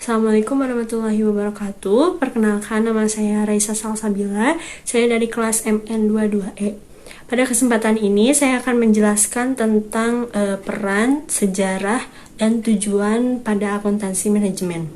Assalamualaikum warahmatullahi wabarakatuh. Perkenalkan, nama saya Raisa Salsabila. Saya dari kelas MN22E. Pada kesempatan ini saya akan menjelaskan tentang peran, sejarah, dan tujuan pada akuntansi manajemen.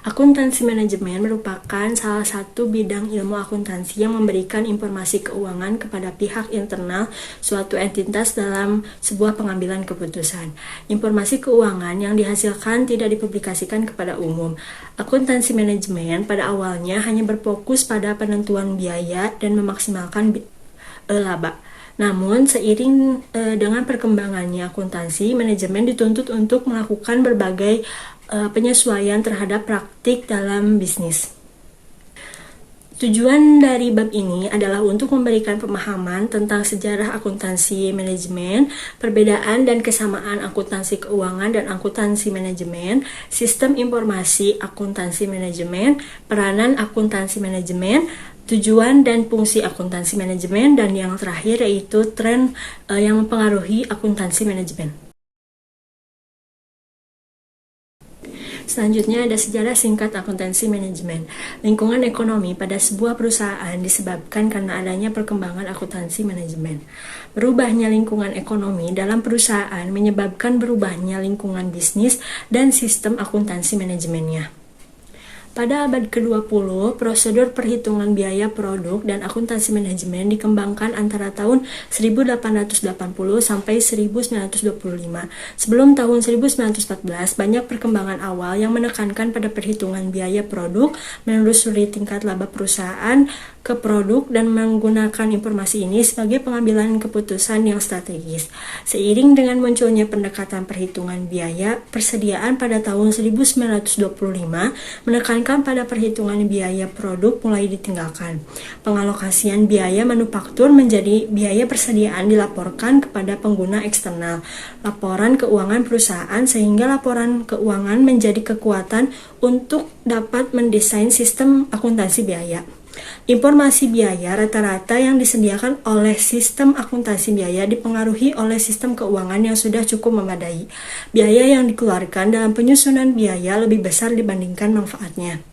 Akuntansi manajemen merupakan salah satu bidang ilmu akuntansi yang memberikan informasi keuangan kepada pihak internal suatu entitas dalam sebuah pengambilan keputusan. Informasi keuangan yang dihasilkan tidak dipublikasikan kepada umum. Akuntansi manajemen pada awalnya hanya berfokus pada penentuan biaya dan memaksimalkan laba. Namun, seiring dengan perkembangannya akuntansi, manajemen dituntut untuk melakukan berbagai penyesuaian terhadap praktik dalam bisnis. Tujuan dari bab ini adalah untuk memberikan pemahaman tentang sejarah akuntansi manajemen, perbedaan dan kesamaan akuntansi keuangan dan akuntansi manajemen, sistem informasi akuntansi manajemen, peranan akuntansi manajemen, tujuan dan fungsi akuntansi manajemen, dan yang terakhir yaitu tren yang mempengaruhi akuntansi manajemen. Selanjutnya ada sejarah singkat akuntansi manajemen. Lingkungan ekonomi pada sebuah perusahaan disebabkan karena adanya perkembangan akuntansi manajemen. Berubahnya lingkungan ekonomi dalam perusahaan menyebabkan berubahnya lingkungan bisnis dan sistem akuntansi manajemennya. Pada abad ke-20, prosedur perhitungan biaya produk dan akuntansi manajemen dikembangkan antara tahun 1880 sampai 1925. Sebelum tahun 1914, banyak perkembangan awal yang menekankan pada perhitungan biaya produk, menelusuri tingkat laba perusahaan ke produk, dan menggunakan informasi ini sebagai pengambilan keputusan yang strategis. Seiring dengan munculnya pendekatan perhitungan biaya, persediaan pada tahun 1925 menekankan pada perhitungan biaya produk mulai ditinggalkan. Pengalokasian biaya manufaktur menjadi biaya persediaan dilaporkan kepada pengguna eksternal, laporan keuangan perusahaan, sehingga laporan keuangan menjadi kekuatan untuk dapat mendesain sistem akuntansi biaya. Informasi biaya rata-rata yang disediakan oleh sistem akuntansi biaya dipengaruhi oleh sistem keuangan yang sudah cukup memadai. Biaya yang dikeluarkan dalam penyusunan biaya lebih besar dibandingkan manfaatnya.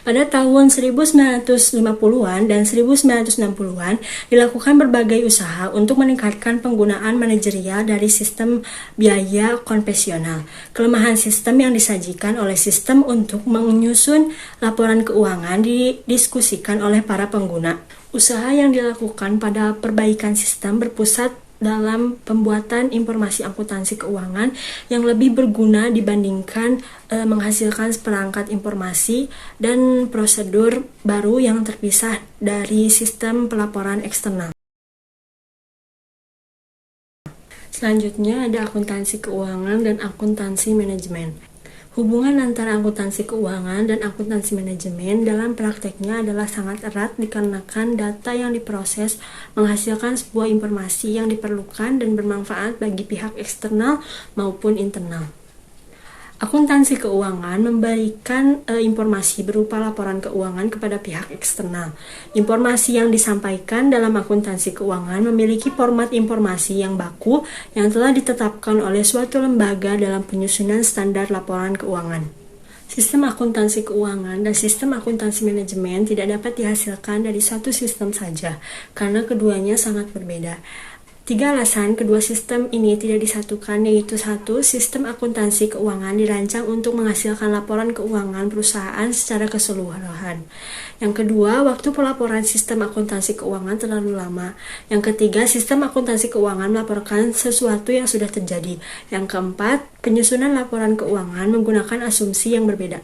Pada tahun 1950-an dan 1960-an dilakukan berbagai usaha untuk meningkatkan penggunaan manajerial dari sistem biaya konvensional. Kelemahan sistem yang disajikan oleh sistem untuk menyusun laporan keuangan didiskusikan oleh para pengguna. Usaha yang dilakukan pada perbaikan sistem berpusat dalam pembuatan informasi akuntansi keuangan yang lebih berguna dibandingkan menghasilkan seperangkat informasi dan prosedur baru yang terpisah dari sistem pelaporan eksternal. Selanjutnya ada akuntansi keuangan dan akuntansi manajemen. Hubungan antara akuntansi keuangan dan akuntansi manajemen dalam prakteknya adalah sangat erat dikarenakan data yang diproses menghasilkan sebuah informasi yang diperlukan dan bermanfaat bagi pihak eksternal maupun internal. Akuntansi keuangan memberikan informasi berupa laporan keuangan kepada pihak eksternal. Informasi yang disampaikan dalam akuntansi keuangan memiliki format informasi yang baku yang telah ditetapkan oleh suatu lembaga dalam penyusunan standar laporan keuangan. Sistem akuntansi keuangan dan sistem akuntansi manajemen tidak dapat dihasilkan dari satu sistem saja, karena keduanya sangat berbeda. 3 alasan kedua sistem ini tidak disatukan, yaitu 1. Sistem akuntansi keuangan dirancang untuk menghasilkan laporan keuangan perusahaan secara keseluruhan. Yang kedua, waktu pelaporan sistem akuntansi keuangan terlalu lama. Yang ketiga, sistem akuntansi keuangan melaporkan sesuatu yang sudah terjadi. Yang keempat, penyusunan laporan keuangan menggunakan asumsi yang berbeda.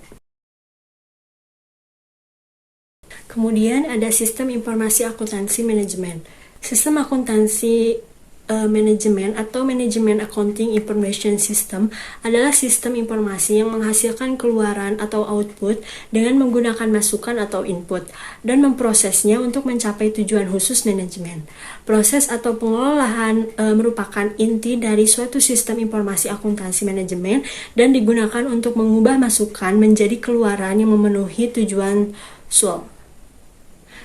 Kemudian ada sistem informasi akuntansi manajemen. Sistem akuntansi manajemen atau Management Accounting Information System adalah sistem informasi yang menghasilkan keluaran atau output dengan menggunakan masukan atau input dan memprosesnya untuk mencapai tujuan khusus manajemen. Proses atau pengolahan merupakan inti dari suatu sistem informasi akuntansi manajemen dan digunakan untuk mengubah masukan menjadi keluaran yang memenuhi tujuan SWOT.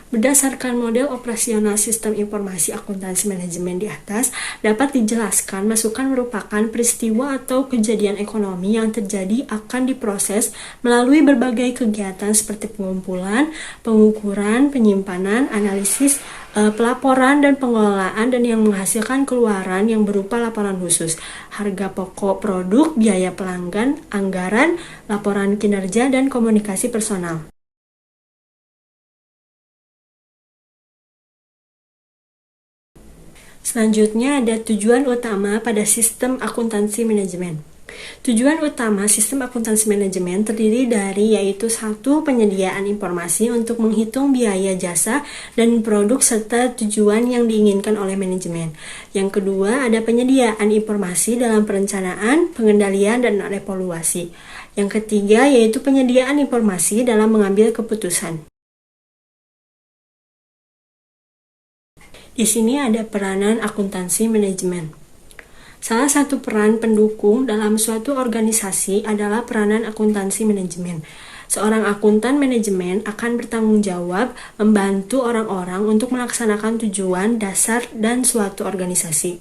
Berdasarkan model operasional sistem informasi akuntansi manajemen di atas, dapat dijelaskan masukan merupakan peristiwa atau kejadian ekonomi yang terjadi akan diproses melalui berbagai kegiatan seperti pengumpulan, pengukuran, penyimpanan, analisis, pelaporan dan pengelolaan, dan yang menghasilkan keluaran yang berupa laporan khusus, harga pokok produk, biaya pelanggan, anggaran, laporan kinerja, dan komunikasi personal. Selanjutnya ada tujuan utama pada sistem akuntansi manajemen. Tujuan utama sistem akuntansi manajemen terdiri dari yaitu 1. Penyediaan informasi untuk menghitung biaya jasa dan produk serta tujuan yang diinginkan oleh manajemen. Yang kedua, ada penyediaan informasi dalam perencanaan, pengendalian, dan evaluasi. Yang ketiga, yaitu penyediaan informasi dalam mengambil keputusan. Di sini ada peranan akuntansi manajemen. Salah satu peran pendukung dalam suatu organisasi adalah peranan akuntansi manajemen. Seorang akuntan manajemen akan bertanggung jawab membantu orang-orang untuk melaksanakan tujuan dasar dan suatu organisasi.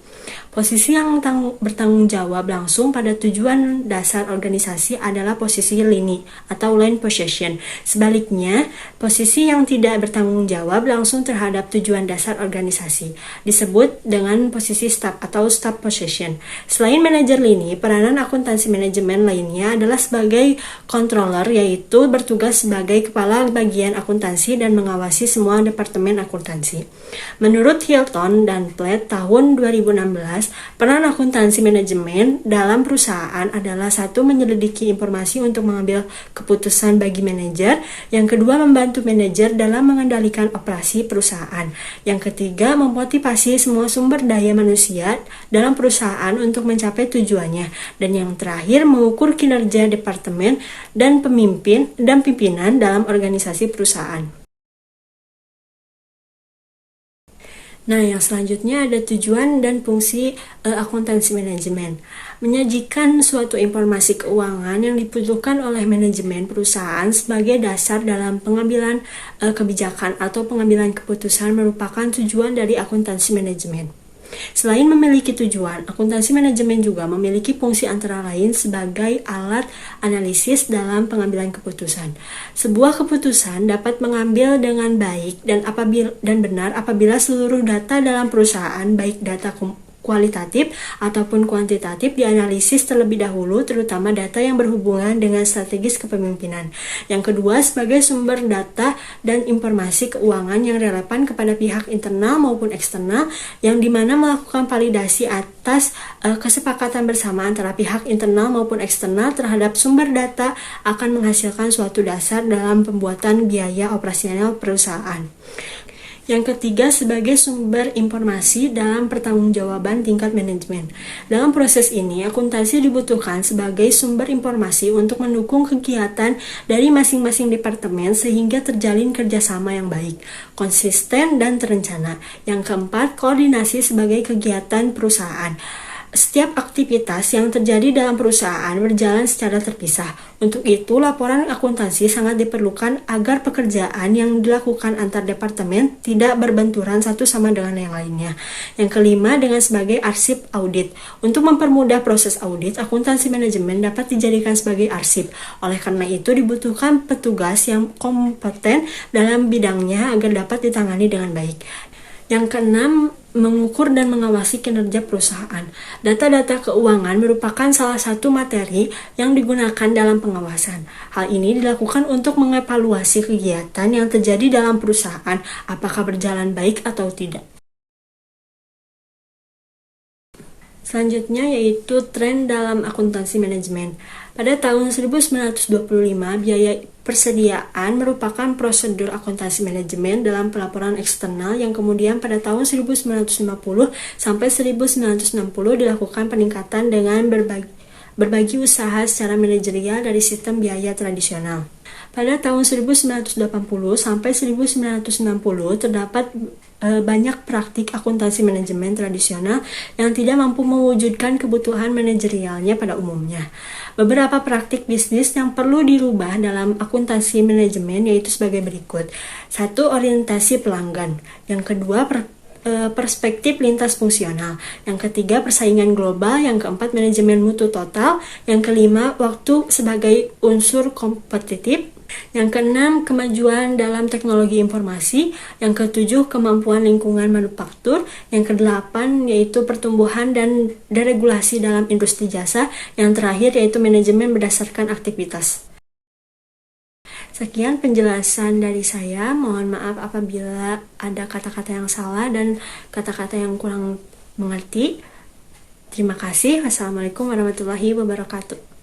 Posisi yang bertanggung jawab langsung pada tujuan dasar organisasi adalah posisi lini atau line position. Sebaliknya, posisi yang tidak bertanggung jawab langsung terhadap tujuan dasar organisasi disebut dengan posisi staff atau staff position. Selain manajer lini, peranan akuntansi manajemen lainnya adalah sebagai controller, yaitu bertugas sebagai kepala bagian akuntansi dan mengawasi semua departemen akuntansi. Menurut Hilton dan Platt tahun 2016, peran akuntansi manajemen dalam perusahaan adalah 1. Menyelidiki informasi untuk mengambil keputusan bagi manajer. Yang kedua, membantu manajer dalam mengendalikan operasi perusahaan. Yang ketiga, memotivasi semua sumber daya manusia dalam perusahaan untuk mencapai tujuannya. Dan yang terakhir, mengukur kinerja departemen dan pimpinan dalam organisasi perusahaan. Nah, yang selanjutnya ada tujuan dan fungsi akuntansi manajemen. Menyajikan suatu informasi keuangan yang dibutuhkan oleh manajemen perusahaan sebagai dasar dalam pengambilan kebijakan atau pengambilan keputusan merupakan tujuan dari akuntansi manajemen. Selain memiliki tujuan, akuntansi manajemen juga memiliki fungsi antara lain sebagai alat analisis dalam pengambilan keputusan. Sebuah keputusan dapat mengambil dengan baik dan benar apabila seluruh data dalam perusahaan, baik data kualitatif ataupun kuantitatif, dianalisis terlebih dahulu, terutama data yang berhubungan dengan strategis kepemimpinan. Yang kedua, sebagai sumber data dan informasi keuangan yang relevan kepada pihak internal maupun eksternal, yang dimana melakukan validasi atas kesepakatan bersama antara pihak internal maupun eksternal terhadap sumber data akan menghasilkan suatu dasar dalam pembuatan biaya operasional perusahaan. Yang ketiga, sebagai sumber informasi dalam pertanggungjawaban tingkat manajemen. Dalam proses ini, akuntansi dibutuhkan sebagai sumber informasi untuk mendukung kegiatan dari masing-masing departemen sehingga terjalin kerjasama yang baik, konsisten, dan terencana. Yang keempat, koordinasi sebagai kegiatan perusahaan. Setiap aktivitas yang terjadi dalam perusahaan berjalan secara terpisah. Untuk itu, laporan akuntansi sangat diperlukan agar pekerjaan yang dilakukan antar departemen tidak berbenturan satu sama dengan yang lainnya. Yang kelima, dengan sebagai arsip audit. Untuk mempermudah proses audit, akuntansi manajemen dapat dijadikan sebagai arsip. Oleh karena itu, dibutuhkan petugas yang kompeten dalam bidangnya agar dapat ditangani dengan baik. Yang keenam, mengukur dan mengawasi kinerja perusahaan. Data-data keuangan merupakan salah satu materi yang digunakan dalam pengawasan. Hal ini dilakukan untuk mengevaluasi kegiatan yang terjadi dalam perusahaan, apakah berjalan baik atau tidak. Selanjutnya yaitu tren dalam akuntansi manajemen. Pada tahun 1925, biaya persediaan merupakan prosedur akuntansi manajemen dalam pelaporan eksternal yang kemudian pada tahun 1950 sampai 1960 dilakukan peningkatan dengan berbagi usaha secara manajerial dari sistem biaya tradisional. Pada tahun 1980 sampai 1990 terdapat banyak praktik akuntansi manajemen tradisional yang tidak mampu mewujudkan kebutuhan manajerialnya pada umumnya. Beberapa praktik bisnis yang perlu dirubah dalam akuntansi manajemen yaitu sebagai berikut. 1. Orientasi pelanggan. Yang kedua, perspektif lintas fungsional. Yang ketiga, persaingan global. Yang keempat, manajemen mutu total. Yang kelima, waktu sebagai unsur kompetitif. Yang keenam, kemajuan dalam teknologi informasi. Yang ketujuh, kemampuan lingkungan manufaktur. Yang kedelapan, yaitu pertumbuhan dan deregulasi dalam industri jasa. Yang terakhir, yaitu manajemen berdasarkan aktivitas. Sekian penjelasan dari saya. Mohon maaf apabila ada kata-kata yang salah dan kata-kata yang kurang mengerti. Terima kasih. Wassalamualaikum warahmatullahi wabarakatuh.